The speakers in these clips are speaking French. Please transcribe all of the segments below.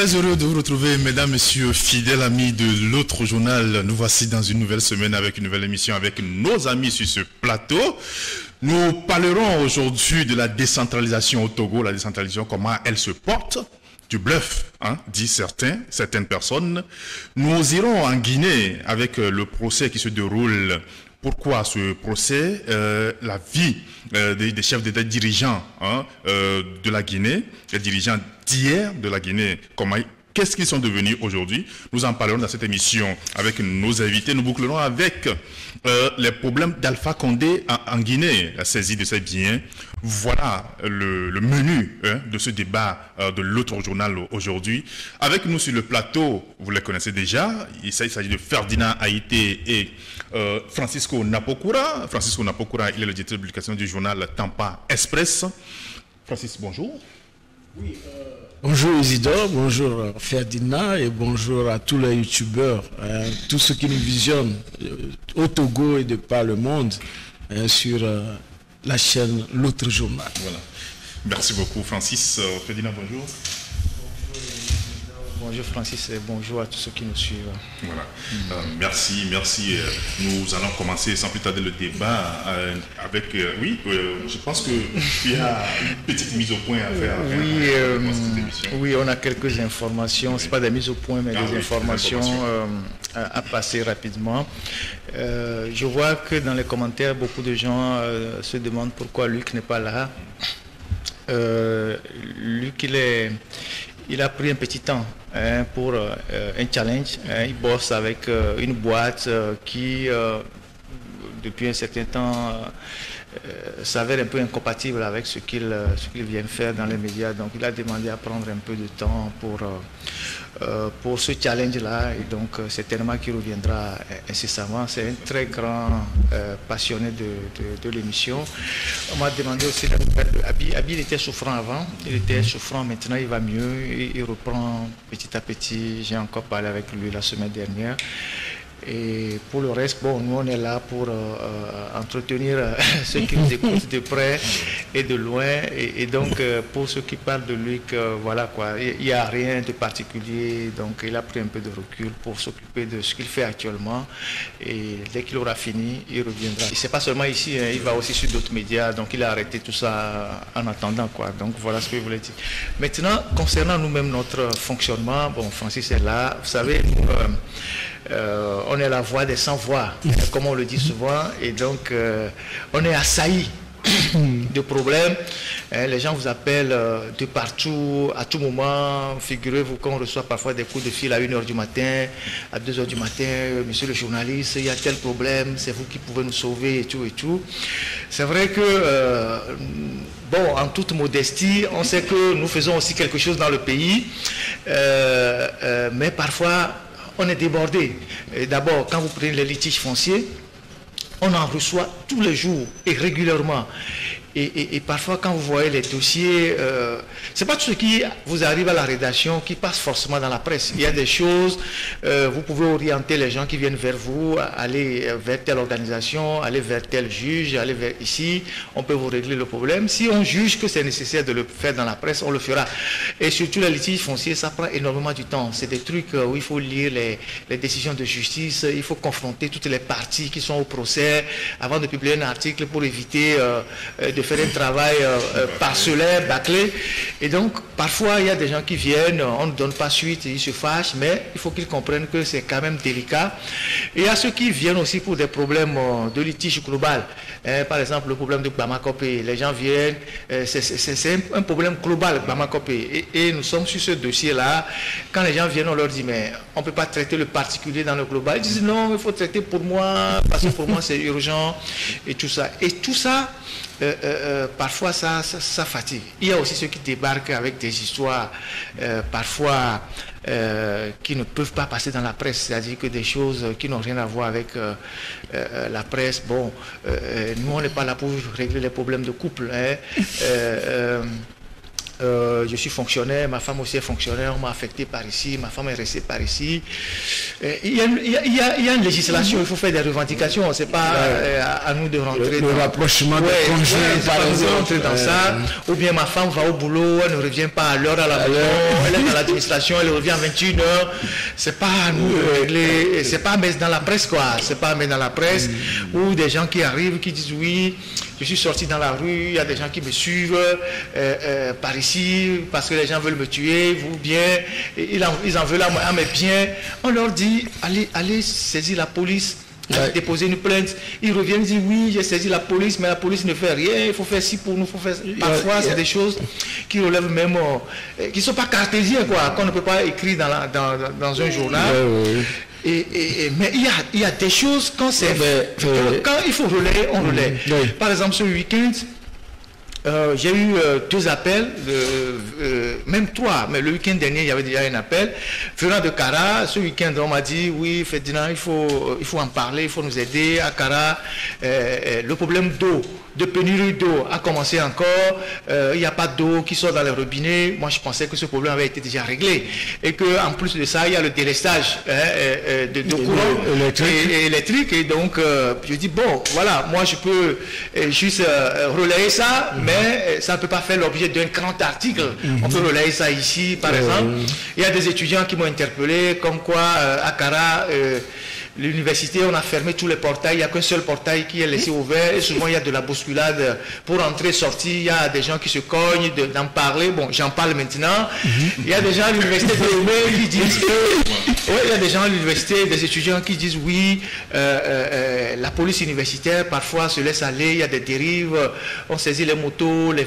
Très heureux de vous retrouver, mesdames, messieurs, fidèles amis de l'autre journal. Nous voici dans une nouvelle semaine avec une nouvelle émission avec nos amis sur ce plateau. Nous parlerons aujourd'hui de la décentralisation au Togo, la décentralisation, comment elle se porte. Du bluff, hein, disent certaines personnes. Nous irons en Guinée avec le procès qui se déroule. Pourquoi ce procès? La vie des chefs d'État dirigeants de la Guinée, les dirigeants d'hier de la Guinée, qu'est-ce qu'ils sont devenus aujourd'hui? Nous en parlerons dans cette émission avec nos invités. Nous bouclerons avec les problèmes d'Alpha Condé en Guinée, la saisie de ses biens. Voilà le menu de ce débat de l'autre journal aujourd'hui. Avec nous sur le plateau, vous les connaissez déjà, il s'agit de Ferdinand Haïté et Francisco Napokura. Francisco Napokura, il est le directeur de publication du journal Tampa Express. Francis, bonjour. Oui, bonjour Isidore, bonjour Ferdinand et bonjour à tous les youtubeurs, tous ceux qui nous visionnent au Togo et de par le monde sur la chaîne L'autre journal. Voilà. Merci beaucoup Francis. Ferdinand, bonjour. Bonjour Francis et bonjour à tous ceux qui nous suivent. Voilà. Merci. Nous allons commencer sans plus tarder le débat avec... je pense qu'il y a une petite mise au point à faire. Oui, on a quelques informations. Ce n'est pas des mises au point, mais des informations à passer rapidement. Je vois que dans les commentaires, beaucoup de gens se demandent pourquoi Luc n'est pas là. Luc, il a pris un petit temps pour un challenge. Il bosse avec une boîte qui, depuis un certain temps, s'avère un peu incompatible avec ce qu'il vient faire dans les médias. Donc, il a demandé à prendre un peu de temps pour ce challenge-là. Et donc, certainement qu'il reviendra incessamment. C'est un très grand passionné de l'émission. On m'a demandé aussi Abi. Abi, il était souffrant avant. Il était souffrant. Maintenant, il va mieux. Il reprend petit à petit. J'ai encore parlé avec lui la semaine dernière. Et pour le reste, bon, nous on est là pour entretenir ceux qui nous écoutent de près et de loin. Et donc, pour ceux qui parlent de Luc, voilà quoi, il n'y a rien de particulier. Donc, il a pris un peu de recul pour s'occuper de ce qu'il fait actuellement. Et dès qu'il aura fini, il reviendra. Et c'est pas seulement ici, hein, il va aussi sur d'autres médias. Donc, il a arrêté tout ça en attendant, quoi. Donc, voilà ce que je voulais dire. Maintenant, concernant nous-mêmes, notre fonctionnement, bon, Francis est là. Vous savez, nous, on est la voix des sans-voix, comme on le dit souvent, et donc on est assailli de problèmes. Les gens vous appellent de partout, à tout moment. Figurez-vous qu'on reçoit parfois des coups de fil à 1h du matin, à 2h du matin. Monsieur le journaliste, il y a tel problème, c'est vous qui pouvez nous sauver et tout et tout. C'est vrai que, bon, en toute modestie, on sait que nous faisons aussi quelque chose dans le pays, mais parfois on est débordé. D'abord, quand vous prenez les litiges fonciers, on en reçoit tous les jours et régulièrement. Et parfois, quand vous voyez les dossiers, c'est pas tout ce qui vous arrive à la rédaction qui passe forcément dans la presse. Il y a des choses, vous pouvez orienter les gens qui viennent vers vous, aller vers telle organisation, aller vers tel juge, aller vers ici, on peut vous régler le problème. Si on juge que c'est nécessaire de le faire dans la presse, on le fera. Et surtout, les litiges fonciers, ça prend énormément du temps. C'est des trucs où il faut lire les décisions de justice, il faut confronter toutes les parties qui sont au procès avant de publier un article pour éviter de faire un travail parcellaire, bâclé. Et donc, parfois, il y a des gens qui viennent, on ne donne pas suite, ils se fâchent, mais il faut qu'ils comprennent que c'est quand même délicat. Et il y a ceux qui viennent aussi pour des problèmes de litige global. Par exemple, le problème de Bamakopé. Les gens viennent, c'est un problème global, Bamakopé. Et nous sommes sur ce dossier-là. Quand les gens viennent, on leur dit, mais on ne peut pas traiter le particulier dans le global. Ils disent, non, il faut traiter pour moi, parce que pour moi, c'est urgent, et tout ça. Et tout ça, parfois ça fatigue. Il y a aussi ceux qui débarquent avec des histoires parfois qui ne peuvent pas passer dans la presse, c'est-à-dire que des choses qui n'ont rien à voir avec la presse. Bon, nous on n'est pas là pour régler les problèmes de couple. je suis fonctionnaire, ma femme aussi est fonctionnaire, on m'a affecté par ici, ma femme est restée par ici. Il y a une législation, il faut faire des revendications, c'est pas à nous de rentrer le rapprochement de conjoints, par exemple. Rentrer dans ça, ou bien ma femme va au boulot, elle ne revient pas à l'heure à la maison, elle est dans l'administration, elle revient à 21h. C'est pas à nous de régler, c'est pas à mettre dans la presse quoi, c'est pas à mettre dans la presse, ou des gens qui arrivent, qui disent oui, je suis sorti dans la rue, il y a des gens qui me suivent par ici parce que les gens veulent me tuer, ou bien ils en veulent à mes biens. On leur dit allez saisir la police, déposer une plainte. Ils reviennent dire oui, j'ai saisi la police, mais la police ne fait rien, il faut faire ci pour nous, faut faire... Parfois c'est des choses qui relèvent même, qui ne sont pas cartésiennes quoi, qu'on ne peut pas écrire dans un journal. Mais il y a des choses quand c'est quand il faut relayer, on relaie. Par exemple ce week-end, j'ai eu 2 appels, même 3, mais le week-end dernier il y avait déjà un appel venant de Kara. Ce week-end on m'a dit oui Ferdinand, il faut en parler, il faut nous aider à Kara. Le problème d'eau, de pénurie d'eau a commencé encore, il n'y a pas d'eau qui sort dans les robinets. Moi je pensais que ce problème avait été déjà réglé et qu'en plus de ça il y a le délestage de courant électrique et donc je dis bon voilà, moi je peux juste relayer ça, mais ça ne peut pas faire l'objet d'un grand article. On peut relayer ça ici par exemple. Il y a des étudiants qui m'ont interpellé comme quoi à Kara, l'université, on a fermé tous les portails, il n'y a qu'un seul portail qui est laissé ouvert et souvent il y a de la bousculade pour entrer, sortir, il y a des gens qui se cognent d'en parler, bon j'en parle maintenant. Il y a des gens à l'université qui disent que, il y a des gens à l'université, des étudiants qui disent oui, la police universitaire parfois se laisse aller, il y a des dérives, on saisit les motos, les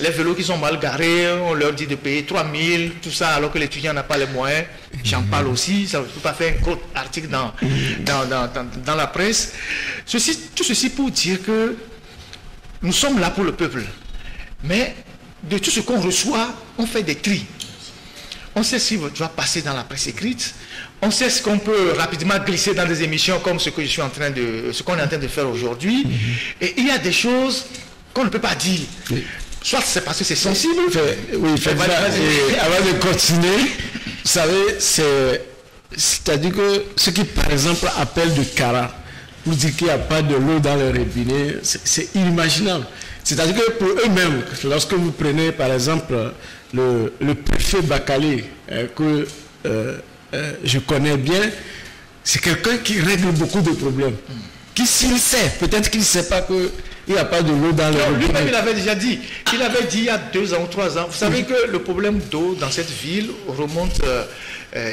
vélos qui sont mal garés, on leur dit de payer 3000, tout ça alors que l'étudiant n'a pas les moyens. J'en parle aussi, ça ne peut pas faire un gros article dans la presse. Tout ceci pour dire que nous sommes là pour le peuple. Mais de tout ce qu'on reçoit, on fait des tris. On sait ce qui va passer dans la presse écrite. On sait ce qu'on peut rapidement glisser dans des émissions comme ce qu'on est en train de faire aujourd'hui. Et il y a des choses qu'on ne peut pas dire. Soit c'est parce que c'est sensible. Oui, avant de continuer, vous savez, c'est-à-dire que ceux qui, par exemple, appellent de Kara, pour dire qu'il n'y a pas de l'eau dans le robinet, c'est inimaginable. C'est-à-dire que pour eux-mêmes, lorsque vous prenez, par exemple, le préfet Bakale, que je connais bien, c'est quelqu'un qui règle beaucoup de problèmes. Qui, s'il sait, peut-être qu'il ne sait pas que il n'y a pas de l'eau dans le robinet. Lui-même, il avait déjà dit. Il avait dit il y a 2 ans ou 3 ans. Vous savez que le problème d'eau dans cette ville remonte.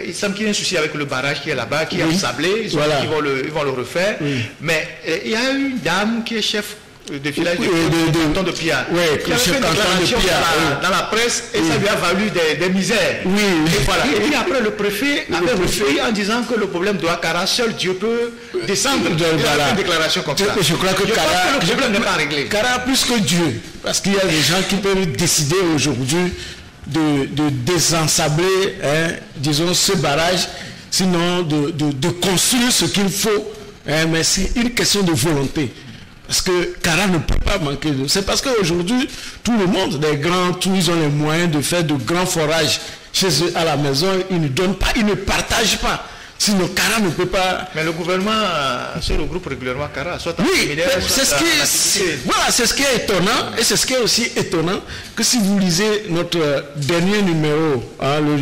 Il semble qu'il y a un souci avec le barrage qui est là-bas, qui est ensablé. Ils vont le refaire. Mais il y a une dame qui est chef de village du canton de Pia. Qui a fait une déclaration dans la presse et ça lui a valu des misères. Et voilà. Et puis après, le préfet avait repris en disant que le problème de Kara, seul Dieu peut descendre. Il a fait une déclaration comme ça. Je crois que Kara, le problème n'est pas réglé. Kara plus que Dieu. Parce qu'il y a des gens qui peuvent décider aujourd'hui de désensabler, disons, ce barrage, sinon de construire ce qu'il faut. Mais c'est une question de volonté. Parce que Kara ne peut pas manquer d'eau. C'est parce qu'aujourd'hui, tout le monde, les grands, tous, ils ont les moyens de faire de grands forages chez eux à la maison. Ils ne donnent pas, ils ne partagent pas. Sinon, Kara ne peut pas... Mais le gouvernement se regroupe régulièrement Kara, soit en séminaire, soit voilà, c'est ce qui est étonnant. Et c'est ce qui est aussi étonnant que si vous lisez notre dernier numéro,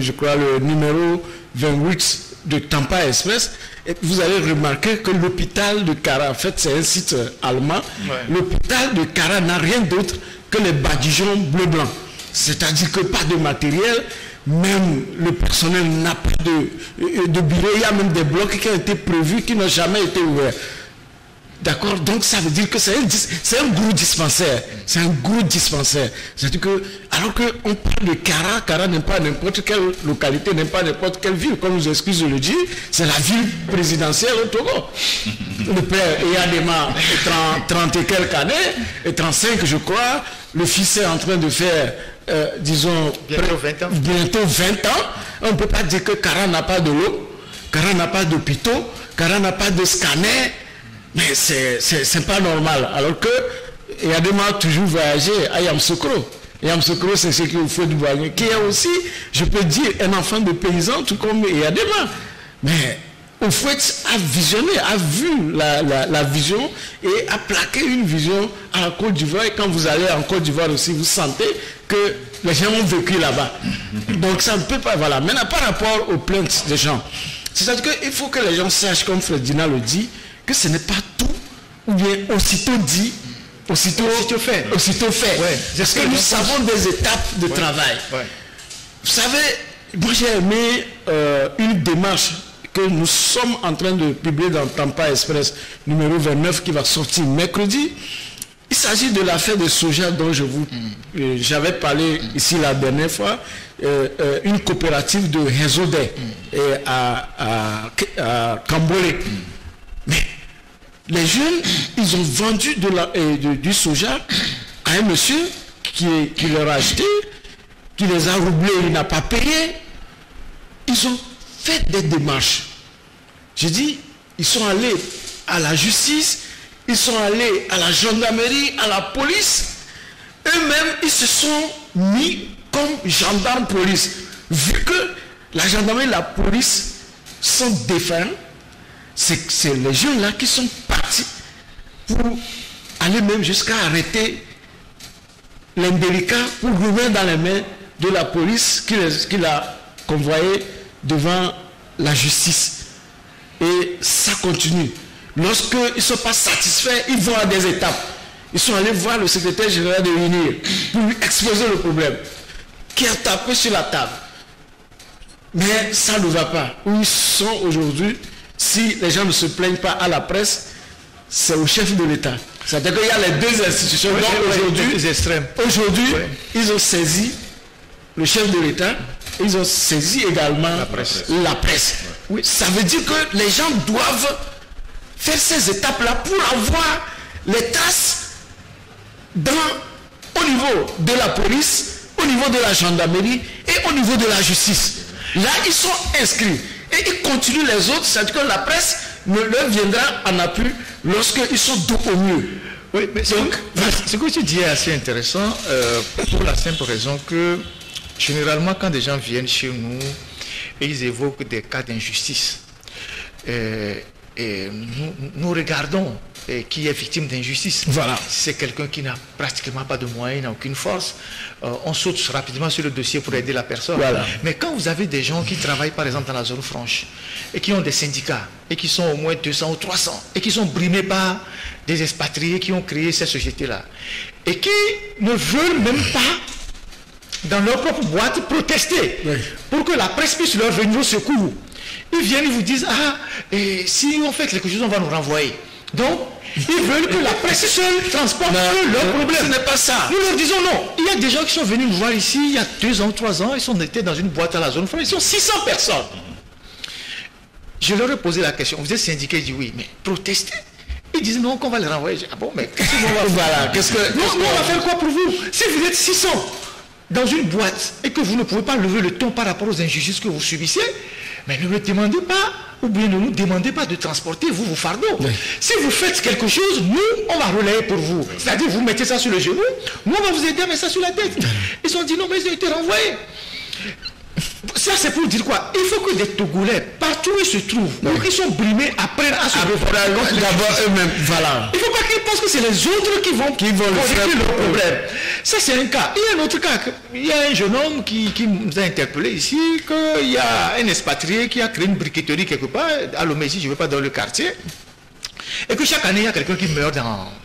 je crois le numéro 28 de Tampa Express, vous allez remarquer que l'hôpital de Kara, en fait c'est un site allemand, l'hôpital de Kara n'a rien d'autre que les badigeons bleu-blanc. C'est-à-dire que pas de matériel, même le personnel n'a pas de bureau, il y a même des blocs qui ont été prévus qui n'ont jamais été ouverts. D'accord? Donc ça veut dire que c'est un gros dispensaire. C'est un gros dispensaire. C'est-à-dire que, alors qu'on parle de Kara, Kara n'est pas n'importe quelle localité, n'est pas n'importe quelle ville. Comme nous excuse de le dire, c'est la ville présidentielle au Togo. Le père Eyadema, 30 et quelques années, et 35 je crois. Le fils est en train de faire, disons, bientôt 20 ans. On ne peut pas dire que Kara n'a pas de l'eau, Kara n'a pas d'hôpitaux, Kara n'a pas de scanner. Mais c'est pas normal. Alors que Eyadema a toujours voyagé à Yamoussoukro. Yamsoukro, c'est ce qu'il faut du Boigny, qui est aussi, je peux dire, un enfant de paysan, tout comme Yadema. Mais Houphouët a visionné, a vu la vision et a plaqué une vision à la Côte d'Ivoire. Et quand vous allez en Côte d'Ivoire aussi, vous sentez que les gens ont vécu là-bas. Donc ça ne peut pas, voilà. Maintenant, par rapport aux plaintes des gens, c'est-à-dire qu'il faut que les gens sachent, comme Fredina le dit, que ce n'est pas tout, ou bien aussitôt dit, aussitôt fait. Ouais, parce que nous savons des étapes de travail. Ouais. Vous savez, moi j'ai aimé une démarche que nous sommes en train de publier dans Tampa Express numéro 29 qui va sortir mercredi. Il s'agit de l'affaire de soja dont j'avais parlé ici la dernière fois, une coopérative de Réseaudet à Cambolé. Mais les jeunes, ils ont vendu du soja à un monsieur qui leur a acheté, qui les a roublés, il n'a pas payé. Ils ont fait des démarches. Je dis, ils sont allés à la justice, ils sont allés à la gendarmerie, à la police. Eux-mêmes, ils se sont mis comme gendarmes police. Vu que la gendarmerie et la police sont défaillants, c'est les jeunes-là qui sont partis pour aller même jusqu'à arrêter l'indélicat pour remettre dans les mains de la police qui l'a convoyé devant la justice. Et ça continue. Lorsqu'ils ne sont pas satisfaits, ils vont à des étapes. Ils sont allés voir le secrétaire général de l'UNIR pour lui exposer le problème, qui a tapé sur la table. Mais ça ne va pas. Où ils sont aujourd'hui, si les gens ne se plaignent pas à la presse, c'est au chef de l'État. C'est-à-dire qu'il y a les deux institutions. Aujourd'hui, ils ont saisi le chef de l'État, ils ont saisi également la presse. Oui. Ça veut dire que les gens doivent faire ces étapes-là pour avoir les traces au niveau de la police, au niveau de la gendarmerie et au niveau de la justice. Là, ils sont inscrits. Et ils continuent les autres, c'est-à-dire que la presse ne leur viendra en appui lorsqu'ils sont dos au mur. Oui, mais donc, ce que tu dis est assez intéressant pour la simple raison que généralement quand des gens viennent chez nous et ils évoquent des cas d'injustice, nous regardons qui est victime d'injustice. Voilà. C'est quelqu'un qui n'a pratiquement pas de moyens, n'a aucune force. On saute rapidement sur le dossier pour aider la personne. Voilà. Mais quand vous avez des gens qui travaillent par exemple dans la zone franche et qui ont des syndicats et qui sont au moins 200 ou 300 et qui sont brimés par des expatriés qui ont créé ces sociétés-là et qui ne veulent même pas dans leur propre boîte protester pour que la presse puisse leur venir au secours. Ils viennent, ils vous disent, et si on fait quelque chose, on va nous renvoyer. Donc, ils veulent que la presse seule transporte leurs problèmes. Ce n'est pas ça. Nous leur disons non. Il y a des gens qui sont venus nous voir ici il y a 2 ans, 3 ans, ils étaient dans une boîte à la zone franche, ils sont 600 personnes. Je leur ai posé la question, vous êtes syndiqués, ils disent oui, mais protester. Ils disent non, qu'on va les renvoyer. Ah bon, mais qu'est-ce qu'on va faire? On va faire quoi pour vous? Si vous êtes 600 dans une boîte et que vous ne pouvez pas lever le ton par rapport aux injustices que vous subissez, mais ne me demandez pas, ou bien ne nous demandez pas de transporter vos fardeaux. Oui. Si vous faites quelque chose, nous, on va relayer pour vous. C'est-à-dire, vous mettez ça sur le genou, nous, on va vous aider à mettre ça sur la tête. Ils ont dit non, mais ils ont été renvoyés. Ça, c'est pour dire quoi? Il faut que des Togolais, partout où ils se trouvent, ils sont brimés, apprennent à se reprendre d'abord eux-mêmes. Voilà. Il ne faut pas qu'ils pensent que c'est les autres qui vont régler leurs problèmes. Ça, c'est un cas. Il y a un autre cas. Il y a un jeune homme qui nous a interpellé ici, qu'il y a un expatrié qui a créé une briqueterie quelque part, à Lomésie, je ne vais pas dans le quartier, et que chaque année, il y a quelqu'un qui meurt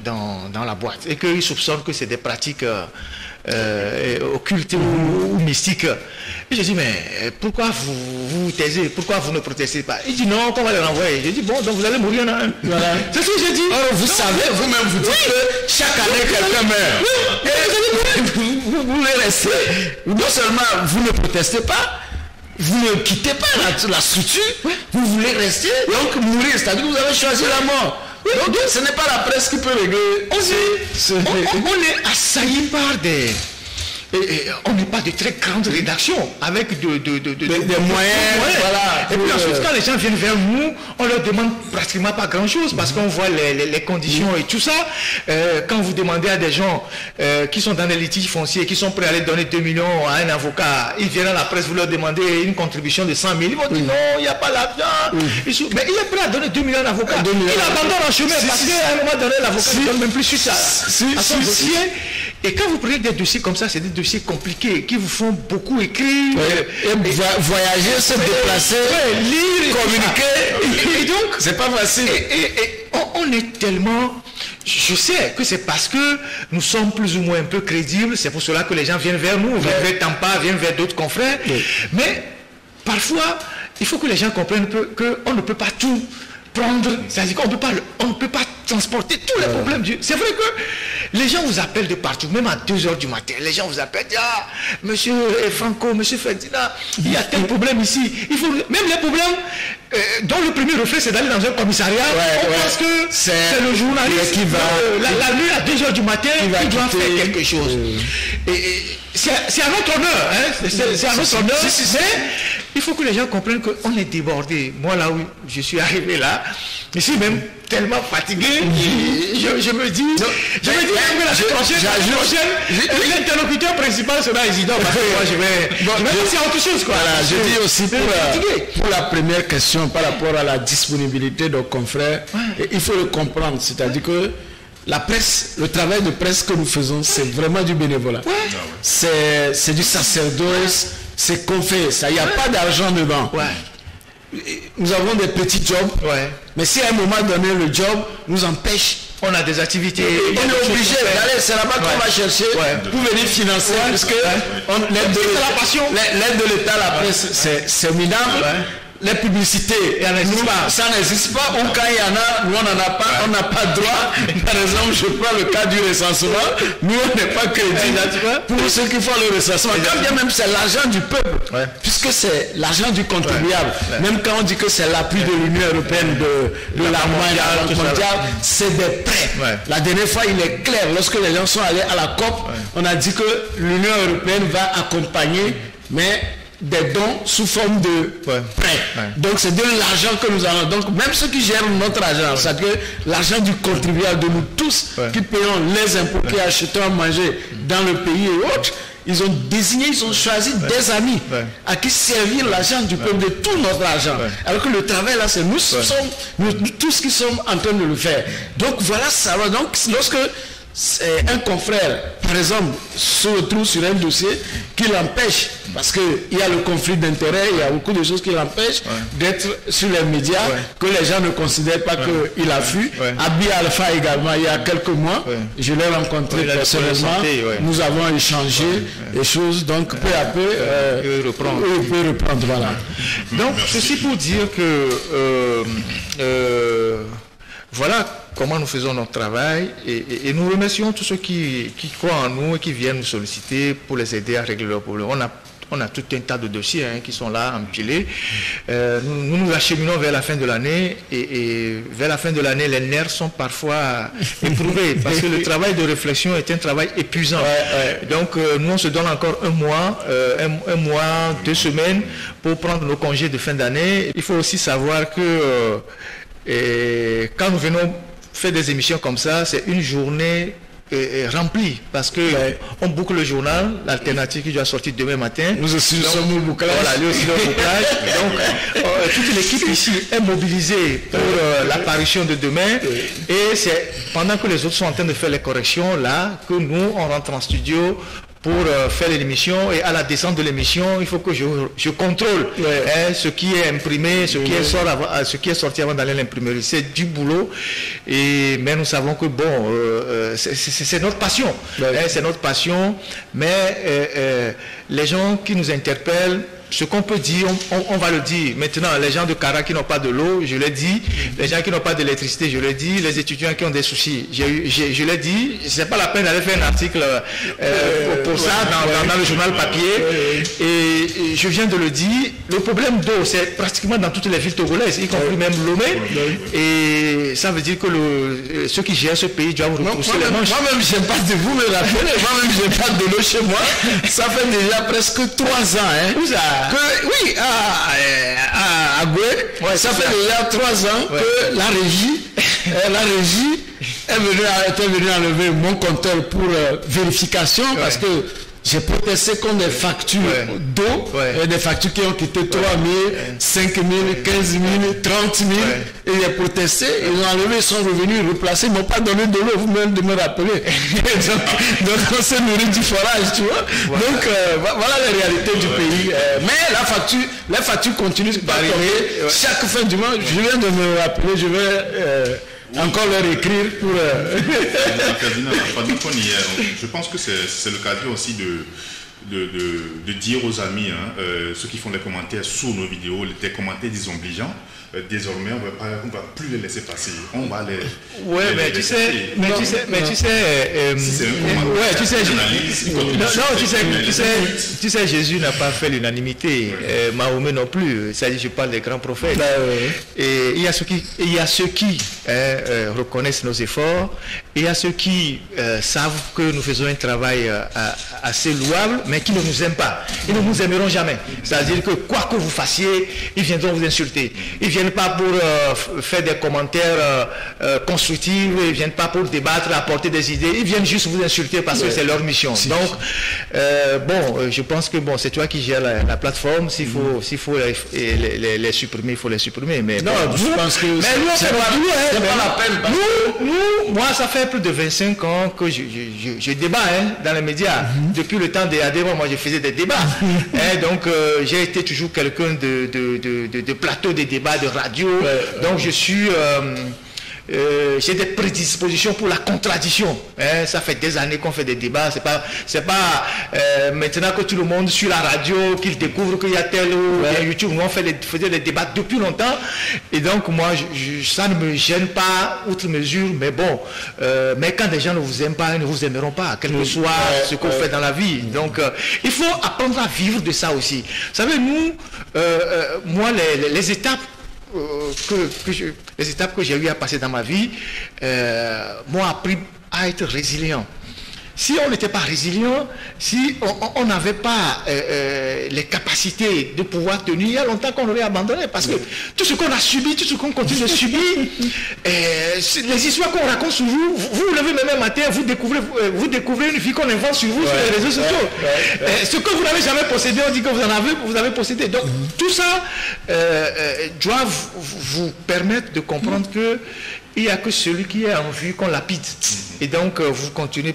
dans la boîte, et qu'il soupçonne que c'est des pratiques occultes ou mystiques. Et je dis, mais pourquoi vous taisez? Pourquoi vous ne protestez pas? Il dit non, qu'on va les renvoyer. Je dis, bon, donc vous allez mourir. Voilà. C'est ce que j'ai dit. Vous savez, vous-même, vous dites que chaque année, quelqu'un meurt. Vous voulez rester. Non seulement vous ne protestez pas, vous ne quittez pas la structure, vous voulez rester, donc mourir. C'est-à-dire que vous avez choisi la mort. Donc ce n'est pas la presse qui peut régler. On est assailli par on n'est pas de très grande rédaction avec des moyens. Voilà. Et puis ensuite, quand les gens viennent vers nous, on leur demande pratiquement pas grand-chose parce qu'on voit les conditions et tout ça. Quand vous demandez à des gens qui sont dans des litiges fonciers, qui sont prêts à aller donner 2 millions à un avocat, ils viennent à la presse, vous leur demandez une contribution de 100 000, ils vont dire non, il n'y a pas l'argent. Mais il est prêt à donner 2 millions à un avocat. Il abandonne en chemin parce qu'à un moment donné, l'avocat ne donne même plus suite à son dossier. Et quand vous prenez des dossiers comme ça, c'est des dossiers compliqués qui vous font beaucoup écrire. Voyager, se déplacer, lire, communiquer. Et donc, c'est pas facile. Et on est tellement... Je sais que c'est parce que nous sommes plus ou moins un peu crédibles, c'est pour cela que les gens viennent vers nous, viennent vers Tampa, viennent vers d'autres confrères. Mais parfois, il faut que les gens comprennent qu'on ne peut pas tout prendre, c'est-à-dire qu'on ne peut pas transporter tous les problèmes. C'est vrai que les gens vous appellent de partout, même à 2 h du matin, les gens vous appellent, ah, monsieur Franco, monsieur Ferdinand, il y a tel problème ici. Il faut, même les problèmes dont le premier réflexe c'est d'aller dans un commissariat, on pense que c'est le journaliste qui va, la nuit à 2 h du matin, il doit faire quelque chose. C'est à notre honneur, hein? C'est à notre honneur, mais il faut que les gens comprennent qu'on est débordé. Moi là où je suis arrivé là, je suis même tellement fatigué, je me dis, que la semaine prochaine, l'interlocuteur principal sera Isidore, parce que moi je vais passer à autre chose, quoi. Voilà, je dis aussi pour la première question par rapport à la disponibilité de nos confrères, il faut le comprendre, c'est-à-dire que la presse, le travail de presse que nous faisons, c'est vraiment du bénévolat. C'est du sacerdoce, c'est qu'on fait, ça, il n'y a pas d'argent dedans. Nous avons des petits jobs, mais si à un moment donné le job nous empêche, on a des activités, on est obligé d'aller, c'est là-bas qu'on va chercher pour venir financer, parce que l'aide de l'État à la presse, c'est minable. Les publicités, ça n'existe pas, ou quand il y en a, nous on n'en a pas, on n'a pas droit. Par exemple, je prends le cas du recensement, nous on n'est pas crédit pour ceux qui font le recensement. Quand bien même c'est l'argent du peuple, puisque c'est l'argent du contribuable, même quand on dit que c'est l'appui de l'Union européenne, de l'Allemagne, de la Banque mondiale, c'est des prêts. La dernière fois, il est clair, lorsque les gens sont allés à la COP, on a dit que l'Union européenne va accompagner, mais des dons sous forme de prêts. Donc c'est de l'argent que nous avons. Donc même ceux qui gèrent notre argent, c'est-à-dire l'argent du contribuable, de nous tous qui payons les impôts, qui achetons à manger dans le pays et autres, ils ont désigné, ils ont choisi des amis à qui servir l'argent du peuple, de tout notre argent. Alors que le travail là, c'est nous, nous tous qui sommes en train de le faire. Donc voilà ça. Donc lorsque un confrère, par exemple, se retrouve sur un dossier qui l'empêche, parce qu'il y a le conflit d'intérêts, il y a beaucoup de choses qui l'empêchent d'être sur les médias, que les gens ne considèrent pas qu'il a fui. Abi Alpha également, il y a quelques mois, je l'ai rencontré personnellement, nous avons échangé les choses, donc peu à peu, il peut reprendre. Voilà. Donc, ceci pour dire que voilà comment nous faisons notre travail et nous remercions tous ceux qui croient en nous et qui viennent nous solliciter pour les aider à régler leurs problèmes. On a tout un tas de dossiers qui sont là, empilés. Nous nous acheminons vers la fin de l'année et vers la fin de l'année, les nerfs sont parfois éprouvés parce que le travail de réflexion est un travail épuisant. Donc, nous, on se donne encore un mois, 2 semaines pour prendre nos congés de fin d'année. Il faut aussi savoir que quand nous venons faire des émissions comme ça, c'est une journée remplie parce que on boucle le journal, l'alternative qui doit sortir demain matin. Nous aussi sommes au bouclage. Voilà, lui aussi le bouclage. Donc toute l'équipe ici est mobilisée pour l'apparition de demain et c'est pendant que les autres sont en train de faire les corrections là que nous on rentre en studio pour faire l'émission et à la descente de l'émission, il faut que je contrôle ce qui est imprimé, ce qui est sorti avant d'aller à l'imprimerie. C'est du boulot, mais nous savons que bon, c'est notre passion. C'est notre passion, mais les gens qui nous interpellent ce qu'on peut dire, on va le dire. Maintenant, les gens de Kara qui n'ont pas de l'eau, je l'ai dit. Les gens qui n'ont pas d'électricité, je l'ai dit. Les étudiants qui ont des soucis, je l'ai dit. C'est pas la peine d'aller faire un article pour ça dans le journal papier. Et je viens de le dire. Le problème d'eau, c'est pratiquement dans toutes les villes togolaises, y compris même Lomé. Et ça veut dire que ceux qui gèrent ce pays doivent retrousser les manches. Moi-même, je n'ai pas de vous me rappeler. Moi-même, je n'ai pas de l'eau chez moi. Ça fait déjà presque 3 ans. Hein, où ça oui, à Goué. Ouais, ça fait déjà 3 ans que la régie était venue enlever mon compteur pour vérification parce que j'ai protesté contre des factures d'eau, des factures qui ont quitté 3 000, 5 000, 15 000, 30 000. Et j'ai protesté, ils ont enlevé, ils sont revenus, replacés, ils ne m'ont pas donné de l'eau, vous-même de me rappeler. donc on s'est nourri du forage, tu vois. Donc voilà les réalités du pays. Mais les factures continuent d'arriver chaque fin du mois. Je viens de me rappeler, je vais... encore leur écrire pour... Je pense que c'est l'occasion aussi de dire aux amis, ceux qui font des commentaires sous nos vidéos, des commentaires désobligeants, désormais on va plus les laisser passer. On va les... Ouais, mais tu sais... Tu sais, Jésus n'a pas fait l'unanimité. Mahomet non plus. C'est-à-dire, je parle des grands prophètes. Et il y a ceux qui reconnaissent nos efforts. Et il y a ceux qui savent que nous faisons un travail assez louable, mais qui ne nous aiment pas. Ils ne nous aimeront jamais. C'est-à-dire que quoi que vous fassiez, ils viendront vous insulter. Ils ne viennent pas pour faire des commentaires constructifs, ils ne viennent pas pour débattre, apporter des idées. Ils viennent juste vous insulter parce que c'est leur mission. Donc, je pense que c'est toi qui gères la plateforme. S'il faut les supprimer, il faut les supprimer. Mais non, je pense que c'est pas la peine. Moi, ça fait plus de 25 ans que je débat dans les médias. Depuis le temps des ADM, moi je faisais des débats. Donc j'ai été toujours quelqu'un de plateau de débats, de radio. Donc je suis... j'ai des prédispositions pour la contradiction. Ça fait des années qu'on fait des débats. C'est pas maintenant que tout le monde sur la radio qu'il découvre qu'il y a tel ou YouTube. Nous on faisait des débats depuis longtemps. Et donc moi, ça ne me gêne pas outre mesure. Mais bon, mais quand des gens ne vous aiment pas, ils ne vous aimeront pas, quel que soit ce qu'on fait dans la vie. Donc il faut apprendre à vivre de ça aussi. Vous savez, nous, moi, les étapes les étapes que j'ai eu à passer dans ma vie m'ont appris à être résilient. Si on n'était pas résilient, si on n'avait pas les capacités de pouvoir tenir, il y a longtemps qu'on aurait abandonné. Parce que tout ce qu'on a subi, tout ce qu'on continue de subir, les histoires qu'on raconte sur vous, vous levez même un matin, vous découvrez une vie qu'on invente sur vous, sur les réseaux sociaux. Ce que vous n'avez jamais possédé, on dit que vous avez possédé. Donc tout ça doit vous permettre de comprendre que il n'y a que celui qui est en vue qu'on lapide. Et donc, vous continuez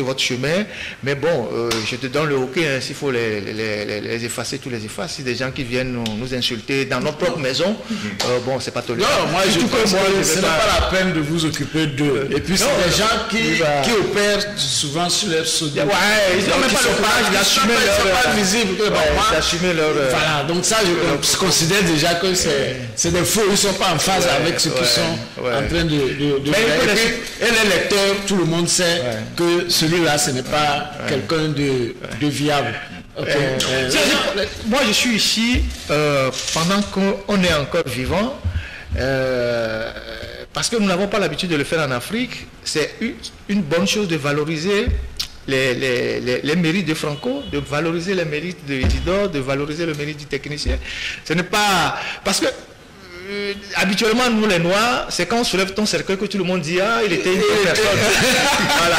votre chemin. Mais bon, je te donne le hockey. S'il faut les effacer, tous les effaces. Si des gens qui viennent nous insulter dans notre propre maison, c'est pas tolérable. Non, moi, je pense que ce n'est pas la peine de vous occuper d'eux. Et puis, c'est des gens qui opèrent souvent sur leur soudure. Ils n'ont même pas le courage d'assumer leur... Ils ne sont pas visibles. D'assumer leur... Voilà, donc ça, je considère déjà que c'est des faux. Ils ne sont pas en phase avec ce qu'ils sont en train de faire. Et les lecteurs, tout le monde sait que celui-là, ce n'est pas quelqu'un de viable. Moi, je suis ici pendant qu'on est encore vivant, parce que nous n'avons pas l'habitude de le faire en Afrique. C'est une bonne chose de valoriser les mérites de Franco, de valoriser les mérites de Isidore, de valoriser le mérite du technicien. Ce n'est pas... Parce que habituellement, nous les Noirs, c'est quand on soulève ton cercueil que tout le monde dit il était une bonne personne. Voilà.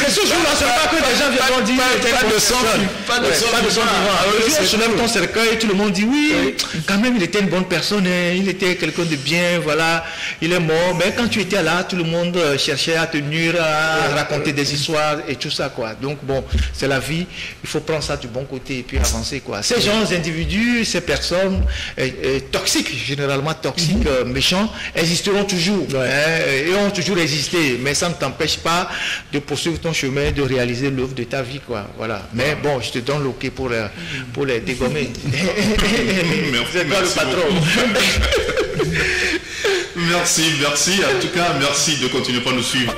C'est ce jour-là, c'est pas que les gens viennent dire pas de sang vivant. Alors, on soulève ton cercueil, tout le monde dit oui, quand même il était une bonne personne, il était quelqu'un de bien, voilà, il est mort. Mais quand tu étais là, tout le monde cherchait à tenir, à raconter des histoires et tout ça, quoi. Donc bon, c'est la vie, il faut prendre ça du bon côté et puis avancer, quoi. Ces gens, individus, ces personnes toxiques généralement, fondamentalement toxiques, méchants, existeront toujours, et ont toujours existé, mais ça ne t'empêche pas de poursuivre ton chemin, de réaliser l'œuvre de ta vie, quoi. Voilà. Mais bon, je te donne l'ok pour les dégommer. C'est toi le patron. Merci. En tout cas, merci de continuer par nous suivre.